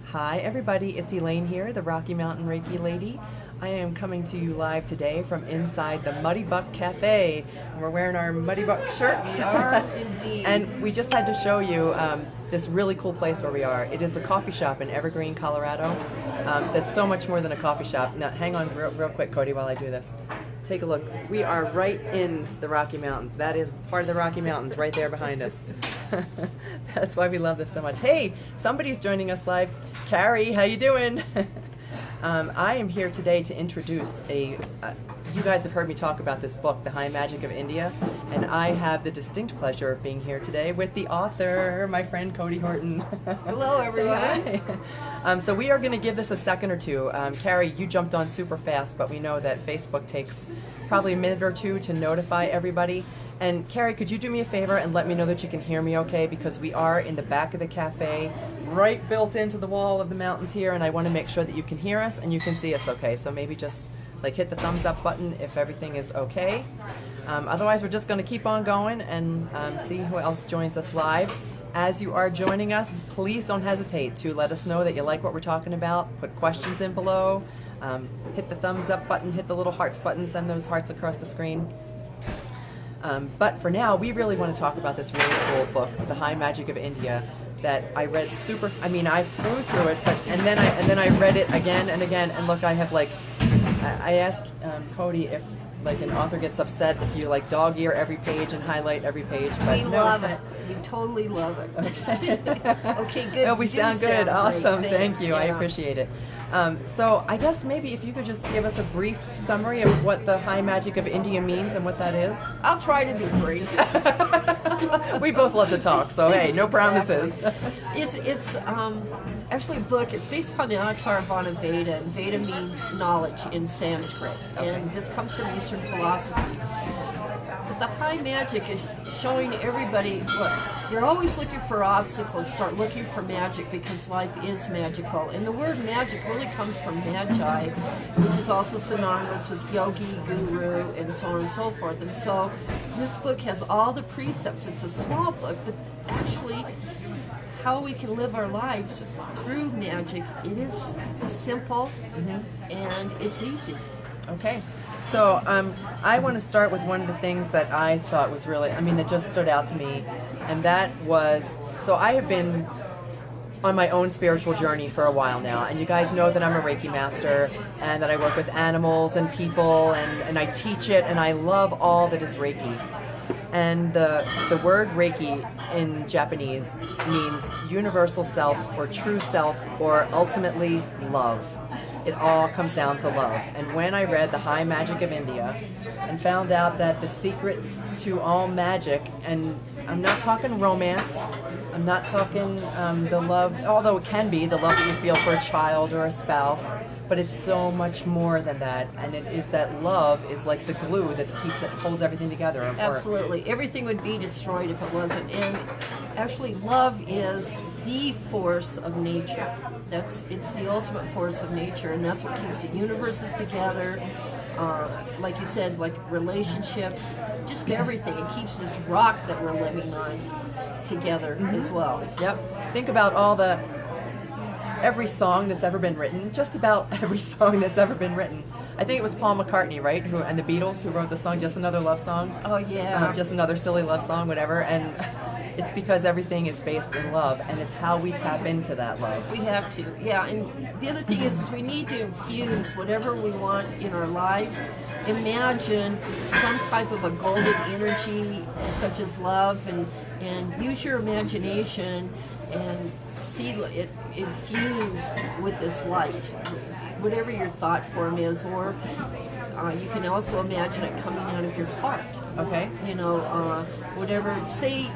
Hi everybody, it's Elaine here, the Rocky Mountain Reiki Lady. I am coming to you live today from inside the Muddy Buck Cafe. We're wearing our Muddy Buck shirts. We are indeed. And we just had to show you this really cool place where we are. It is a coffee shop in Evergreen, Colorado. That's so much more than a coffee shop. Now hang on real quick, Cody, while I do this. Take a look. We are right in the Rocky Mountains. That is part of the Rocky Mountains right there behind us. That's why we love this so much. Hey, somebody's joining us live. Carrie, how you doing? I am here today to introduce you guys have heard me talk about this book, The High Magic of India, and I have the distinct pleasure of being here today with the author, my friend Cody Horton. Hello, everyone. So we are going to give this a second or two. Carrie, you jumped on super fast, but we know that Facebook takes probably a minute or two to notify everybody. And Carrie, could you do me a favor and let me know that you can hear me okay? Because we are in the back of the cafe, right built into the wall of the mountains here, and I want to make sure that you can hear us and you can see us okay. So maybe just like hit the thumbs up button if everything is okay. Otherwise, we're just going to keep on going and see who else joins us live. As you are joining us, please don't hesitate to let us know that you like what we're talking about. Put questions in below. Hit the thumbs up button, hit the little hearts button, send those hearts across the screen. But for now, we really want to talk about this really cool book, The High Magic of India, that I read I flew through it, and then I read it again and again, and look, I have I asked Cody if an author gets upset if you dog ear every page and highlight every page. But we love it. We totally love it. Okay. Okay, good. Oh, we sound good. Awesome. Thank you. Yeah. I appreciate it. So I guess maybe if you could just give us a brief summary of what the High Magic of India means and what that is. I'll try to be brief. We both love to talk, so hey, no promises. It's actually a book. It's based upon the Anatara Veda, and Veda means knowledge in Sanskrit, and this comes from Eastern philosophy. But the high magic is showing everybody, look, you're always looking for obstacles, start looking for magic because life is magical. And the word magic really comes from magi, which is also synonymous with yogi, guru, and so on and so forth. And so this book has all the precepts. It's a small book, but actually how we can live our lives through magic. It is simple and it's easy. Okay. So I want to start with one of the things that I thought was really, that just stood out to me, and that was, so I have been on my own spiritual journey for a while now, and you guys know that I'm a Reiki master, and that I work with animals and people, and I teach it, and I love all that is Reiki. And the word Reiki in Japanese means universal self, or true self, or ultimately love. It all comes down to love. And when I read The High Magic of India and found out that the secret to all magic, and I'm not talking romance, I'm not talking the love, although it can be the love that you feel for a child or a spouse, but it's so much more than that. And it is that love is like the glue that holds everything together. Absolutely. Everything would be destroyed if it wasn't. And actually, love is the force of nature. It's the ultimate force of nature, and that's what keeps the universes together. Like you said, like relationships, just everything. It keeps this rock that we're living on together as well. Yep. Think about every song that's ever been written, just about every song that's ever been written. I think it was Paul McCartney, right? And the Beatles who wrote the song, Just Another Love Song. Oh, yeah. Just Another Silly Love Song, whatever. And it's because everything is based in love, and it's how we tap into that love. We have to, yeah. And the other thing is we need to infuse whatever we want in our lives. Imagine some type of a golden energy, such as love, and use your imagination and see it infused with this light, whatever your thought form is, or you can also imagine it coming out of your heart. Okay. Whatever. Say,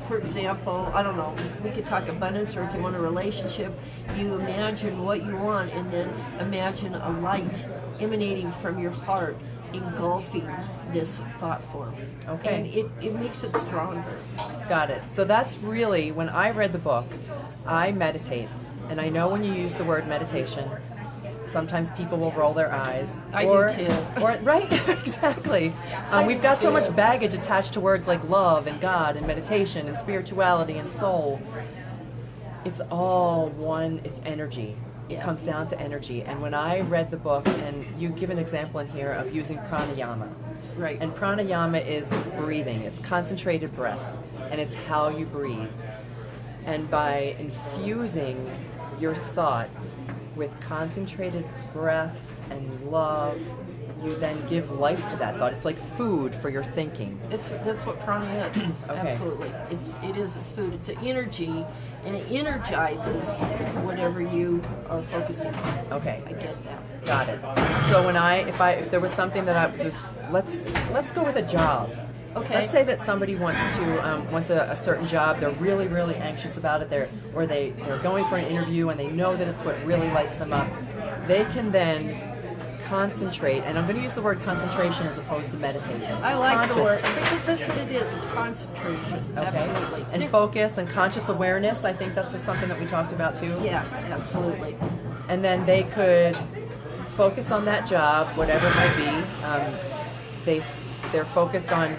for example, I don't know, we could talk abundance, or if you want a relationship, you imagine what you want, and then imagine a light emanating from your heart, engulfing this thought form. Okay. And it makes it stronger. Got it. So that's really, when I read the book, I meditate. And I know when you use the word meditation, sometimes people will roll their eyes. I do too. Right? Exactly. We've got so much baggage attached to words like love and God and meditation and spirituality and soul. It's all one, it's energy. It Yeah. comes down to energy. And when I read the book, and you give an example in here of using pranayama. Right. And pranayama is breathing. It's concentrated breath. And it's how you breathe. And by infusing your thought with concentrated breath and love, you then give life to that thought. It's like food for your thinking. That's what prana is. Okay. Absolutely. It's food. It's an energy, and it energizes whatever you are focusing on. Okay. I get that. Got it. So if there was something that I just let's go with a job. Okay. Let's say that somebody wants a certain job. They're really, really anxious about it. They're going for an interview and they know that it's what really lights them up. They can then concentrate, and I'm going to use the word concentration as opposed to meditating. I like the Conscious. word because that's what it is. It's concentration. Okay. Absolutely. And focus and conscious awareness. I think that's just something that we talked about too. Yeah, absolutely. And then they could focus on that job, whatever it might be. They're focused on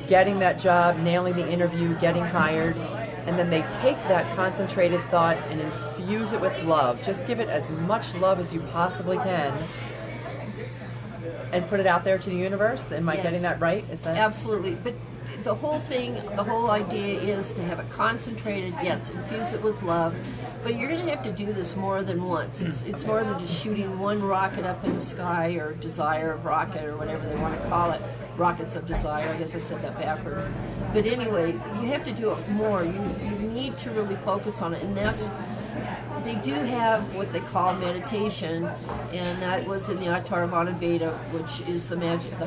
getting that job, nailing the interview, getting hired, and then they take that concentrated thought and infuse it with love. Just give it as much love as you possibly can and put it out there to the universe. Am I Yes. getting that right? Is that Absolutely. But the whole idea is to have it concentrated, yes, infuse it with love, but you're going to have to do this more than once. It's more than just shooting one rocket up in the sky, or desire of rocket, or whatever they want to call it, rockets of desire. I guess I said that backwards. But anyway, you have to do it more. You need to really focus on it, and they do have what they call meditation, and that was in the Atharvana Veda, which is the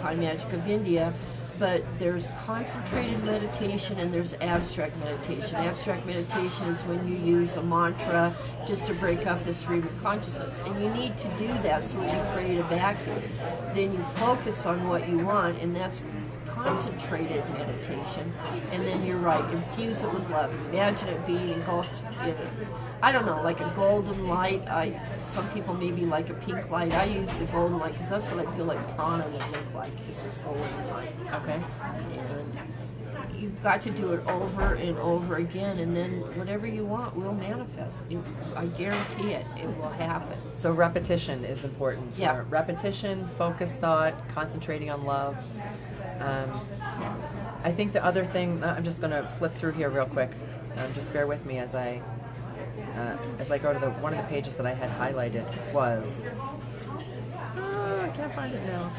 high magic of India. But there's concentrated meditation and there's abstract meditation. Abstract meditation is when you use a mantra just to break up the stream of consciousness. And you need to do that so that you create a vacuum. Then you focus on what you want, and that's concentrated meditation. And then you're right, infuse it with love. Imagine it being engulfed in, I don't know, like a golden light. Some people maybe like a pink light. I use the golden light because that's what I feel like prana would look like, is this golden light. okay? And you've got to do it over and over again, and then whatever you want will manifest. I guarantee it will happen. So repetition is important. Yeah. Repetition, focused thought, concentrating on love. I think the other thing, I'm just going to flip through here real quick. Just bear with me as I go to one of the pages that I had highlighted was, I can't find it now.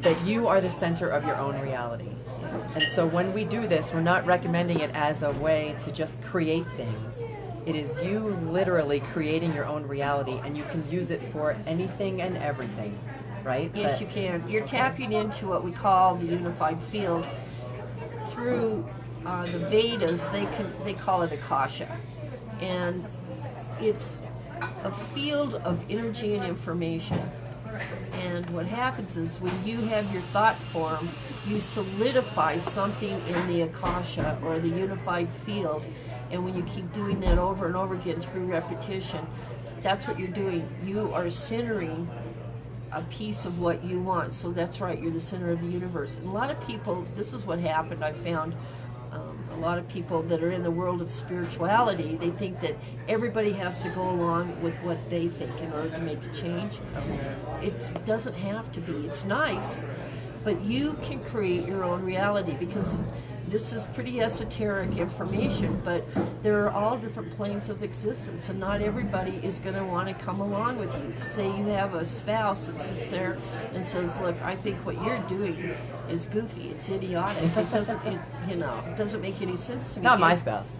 That you are the center of your own reality. And so when we do this, we're not recommending it as a way to just create things. It is you literally creating your own reality, and you can use it for anything and everything, right? Yes, you can. You're tapping into what we call the unified field. Through the Vedas, they call it Akasha, and it's a field of energy and information. And what happens is when you have your thought form, you solidify something in the Akasha or the unified field. And when you keep doing that over and over again through repetition, that's what you're doing. You are centering a piece of what you want. So that's right, you're the center of the universe. And a lot of people, this is what happened, I found. A lot of people that are in the world of spirituality, they think that everybody has to go along with what they think in order to make a change. It doesn't have to be. It's nice, but you can create your own reality, because this is pretty esoteric information, but there are all different planes of existence, and not everybody is going to want to come along with you. Say you have a spouse that sits there and says, look, I think what you're doing is goofy, it's idiotic, it doesn't make any sense to me. Not my spouse.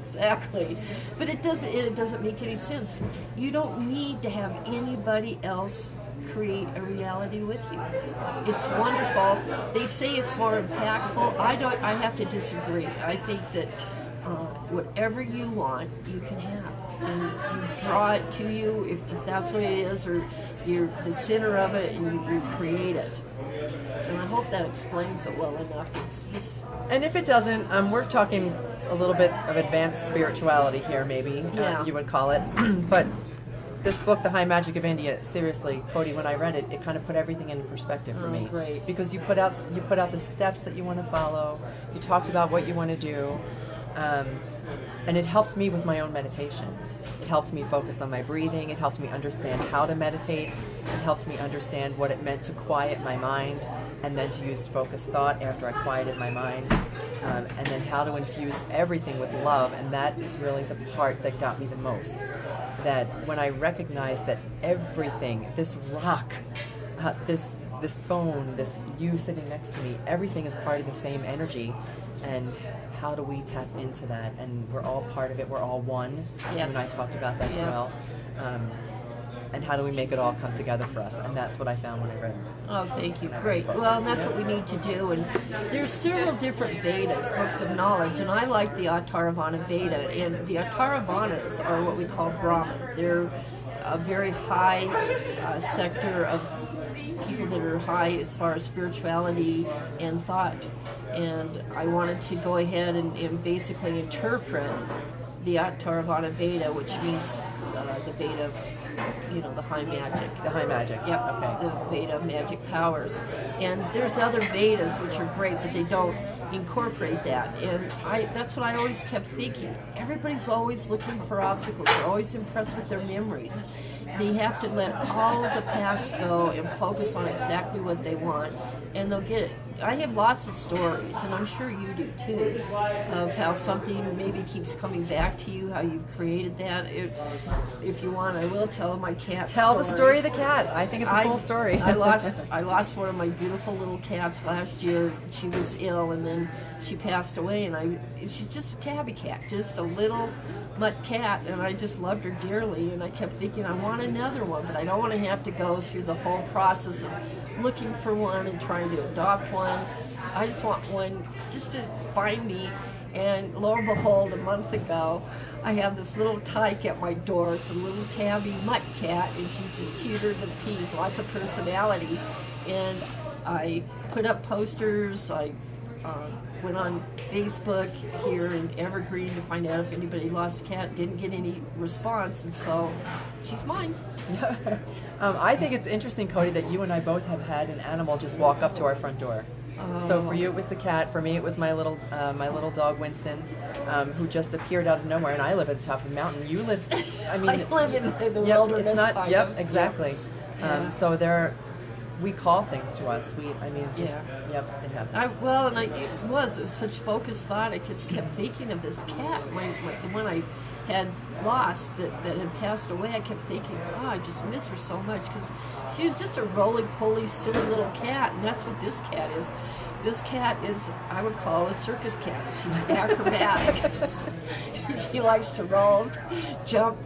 Exactly. But it doesn't make any sense. You don't need to have anybody else create a reality with you. It's wonderful. They say it's more impactful. I have to disagree. I think that whatever you want, you can have. And you draw it to you if that's what it is, or you're the center of it and you create it. And I hope that explains it well enough. And if it doesn't, we're talking a little bit of advanced spirituality here, maybe, Yeah. you would call it. But this book, The High Magic of India, seriously, Cody, when I read it, it kind of put everything into perspective for me. Great. Because you put out the steps that you want to follow. You talked about what you want to do, and it helped me with my own meditation. It helped me focus on my breathing. It helped me understand how to meditate. It helped me understand what it meant to quiet my mind, and then to use focused thought after I quieted my mind, and then how to infuse everything with love. And that is really the part that got me the most. That when I recognized that everything, this rock, this phone, this you sitting next to me, everything is part of the same energy, and how do we tap into that? And we're all part of it. We're all one. Yes. And I talked about that as well. And how do we make it all come together for us? And that's what I found when I read it. Oh, thank you. Great. Well, and that's what we need to do. And there's several different Vedas, books of knowledge, and I like the Atharvana Veda. And the Atharvanas are what we call Brahman. They're a very high sector of people that are high as far as spirituality and thought. And I wanted to go ahead and basically interpret the Atharvana Veda, which means the Veda of, the high magic. The high magic. Yep. Okay. The Veda of magic powers. And there's other Vedas which are great, but they don't incorporate that. And that's what I always kept thinking. Everybody's always looking for obstacles. They're always impressed with their memories. They have to let all of the past go and focus on exactly what they want, and they'll get it. I have lots of stories, and I'm sure you do too, of how something maybe keeps coming back to you, how you've created that. If you want, I will tell my cat Tell the story of the cat. I think it's a cool story. I lost one of my beautiful little cats last year. She was ill, and then she passed away, and she's just a tabby cat, just a little mutt cat, and I just loved her dearly, and I kept thinking I want another one, but I don't want to have to go through the whole process of looking for one and trying to adopt one. I just want one just to find me. And lo and behold, a month ago, I have this little tyke at my door. It's a little tabby mutt cat, and she's just cuter than peas, lots of personality. And I put up posters. I went on Facebook here in Evergreen to find out if anybody lost a cat. Didn't get any response, and so she's mine. I think it's interesting, Cody, that you and I both have had an animal just walk up to our front door. So for you it was the cat. For me it was my little dog Winston, who just appeared out of nowhere. And I live at the top of the mountain. You live, I mean, I live in the wilderness. It's not. Kind yep, of. exactly. Yeah. So we call things to us. Yep, it happens. It was such focused thought. I just kept thinking of this cat, the one I had lost that had passed away. I kept thinking, I just miss her so much, because she was just a roly-poly, silly little cat, and that's what this cat is. This cat is, I would call, a circus cat. She's acrobatic. She likes to roll, jump,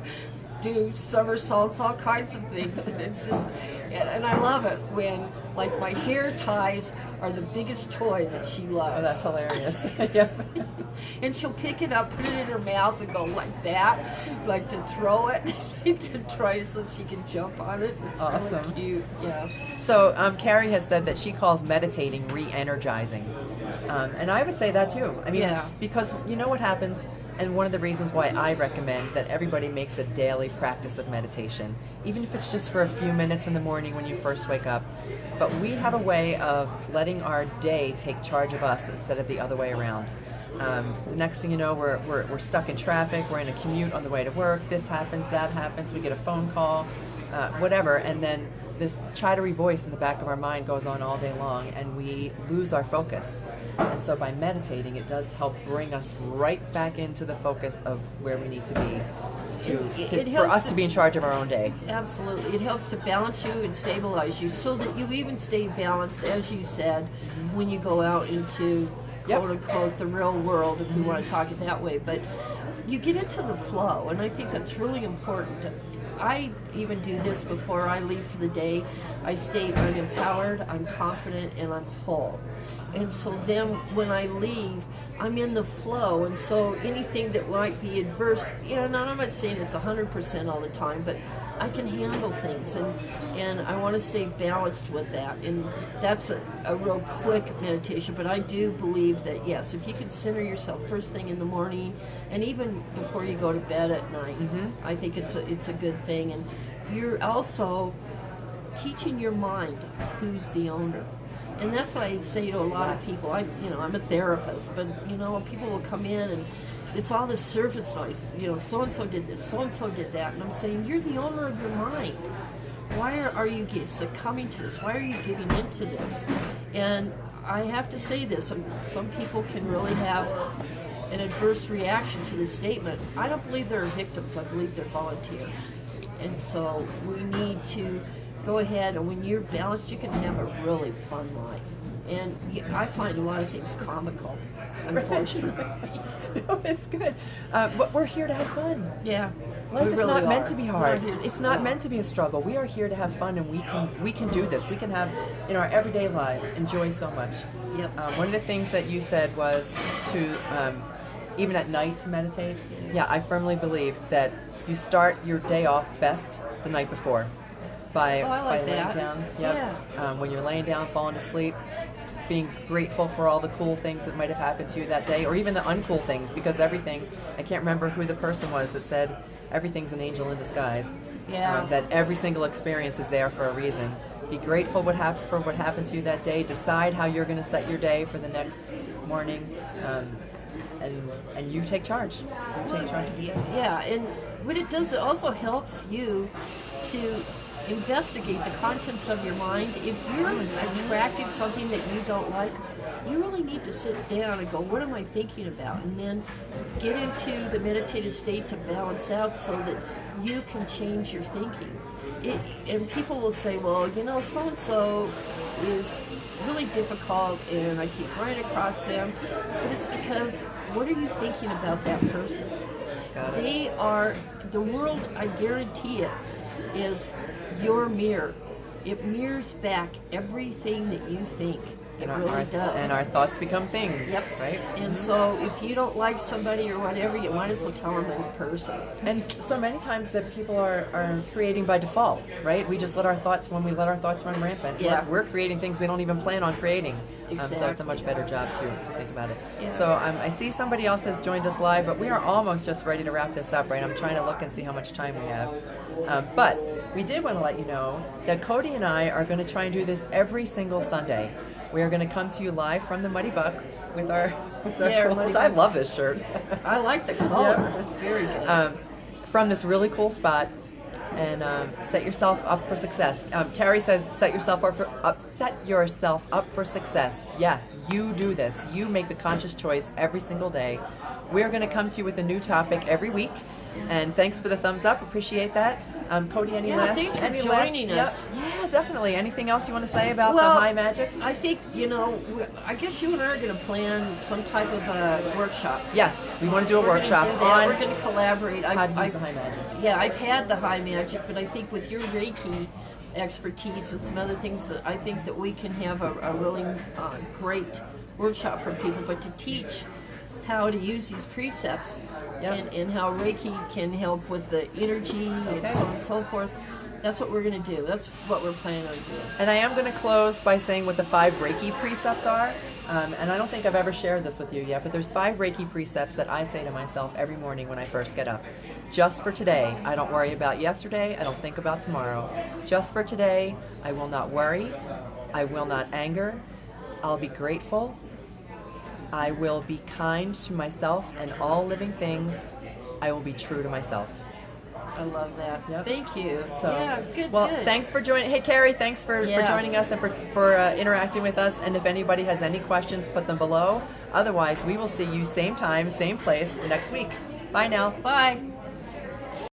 do somersaults, all kinds of things, and it's just, and I love it when, like, my hair ties are the biggest toy that she loves. Oh, that's hilarious. Yep. And she'll pick it up, put it in her mouth, and go like that, like to throw it, to try so she can jump on it. It's awesome. Really cute. Yeah. So Carrie has said that she calls meditating re-energizing, and I would say that too. I mean, because you know what happens. And one of the reasons why I recommend that everybody makes a daily practice of meditation, even if it's just for a few minutes in the morning when you first wake up. But we have a way of letting our day take charge of us instead of the other way around. The next thing you know, we're stuck in traffic, we're in a commute on the way to work, this happens, that happens, we get a phone call, whatever, and then this chattery voice in the back of our mind goes on all day long, and we lose our focus. And so by meditating, it does help bring us right back into the focus of where we need to be for us to be in charge of our own day. Absolutely. It helps to balance you and stabilize you so that you even stay balanced, as you said, when you go out into, quote-unquote, the real world, if you want to talk it that way. But you get into the flow, and I think that's really important. I even do this before I leave for the day. I state I'm empowered, I'm confident, and I'm whole. And so then when I leave, I'm in the flow. And so anything that might be adverse, and I'm not saying it's 100% all the time, but I can handle things, and I want to stay balanced with that. And that's a real quick meditation, but I do believe that, yes, if you can center yourself first thing in the morning, and even before you go to bed at night, I think it's a good thing. And you're also teaching your mind who's the owner. And that's what I say to a lot of people. I'm a therapist, but people will come in and it's all this surface noise. So and so did this, so and so did that, and I'm saying you're the owner of your mind. Why are you succumbing to this? Why are you giving into this? And I have to say this: some people can really have an adverse reaction to this statement. I don't believe they're victims. I believe they're volunteers. And so we need to go ahead, and when you're balanced, you can have a really fun life. And I find a lot of things comical, unfortunately. No, it's good. But we're here to have fun. Yeah. Life is really not meant to be hard. It's It's not meant to be a struggle. We are here to have fun, and we can do this. We can have, in our everyday lives, enjoy so much. Yep. One of the things that you said was to, even at night, to meditate. Yeah, I firmly believe that you start your day off best the night before. By laying down. Yep. Yeah. When you're laying down, falling asleep, being grateful for all the cool things that might have happened to you that day, or even the uncool things, because everything, I can't remember who the person was that said, everything's an angel in disguise. Yeah. That every single experience is there for a reason. Be grateful for what happened to you that day. Decide how you're going to set your day for the next morning, and you take charge. You take charge. Yeah, and what it does, it also helps you to investigate the contents of your mind. If you're attracting something that you don't like, you really need to sit down and go, what am I thinking about? And then get into the meditative state to balance out so that you can change your thinking. And people will say, well, so-and-so is really difficult and I keep running across them. But it's because, what are you thinking about that person? They are, the world, I guarantee it, is your mirror. It mirrors back everything that you think. It really does. And our thoughts become things. Yep. Right? And so if you don't like somebody or whatever, you might as well tell them in person. And so many times that people are creating by default, right? We just let our thoughts run rampant. Yeah. We're creating things we don't even plan on creating. Exactly. So it's a much better job to think about it. Yeah. So I see somebody else has joined us live, but we are almost just ready to wrap this up, right? I'm trying to look and see how much time we have. But we did want to let you know that Cody and I are going to try and do this every single Sunday. We are going to come to you live from the Muddy Buck with our cool, I love this shirt. I like the color. It's very good. From this really cool spot, and set yourself up for success. Carrie says, set yourself up for success. Yes, you do this. You make the conscious choice every single day. We're going to come to you with a new topic every week. And thanks for the thumbs up. Appreciate that. Cody, thanks for joining us. Yeah, definitely. Anything else you want to say about the high magic? I think, I guess you and I are going to plan some type of a workshop. Yes, we want to do a workshop We're going to collaborate. How to use the high magic. Yeah, I've had the high magic, but I think with your Reiki expertise and some other things, that I think that we can have a really great workshop for people, but to teach how to use these precepts. Yep. And how Reiki can help with the energy and so on and so forth. That's what we're going to do. That's what we're planning on doing. And I am going to close by saying what the 5 Reiki precepts are. And I don't think I've ever shared this with you yet, but there's 5 Reiki precepts that I say to myself every morning when I first get up. Just for today, I don't worry about yesterday. I don't think about tomorrow. Just for today, I will not worry. I will not anger. I'll be grateful. I will be kind to myself and all living things. I will be true to myself. I love that. Yep. Thank you. So, yeah, good. Well, good. Thanks for joining. Hey, Carrie, thanks for joining us and for interacting with us. And if anybody has any questions, put them below. Otherwise, we will see you same time, same place next week. Bye now. Bye.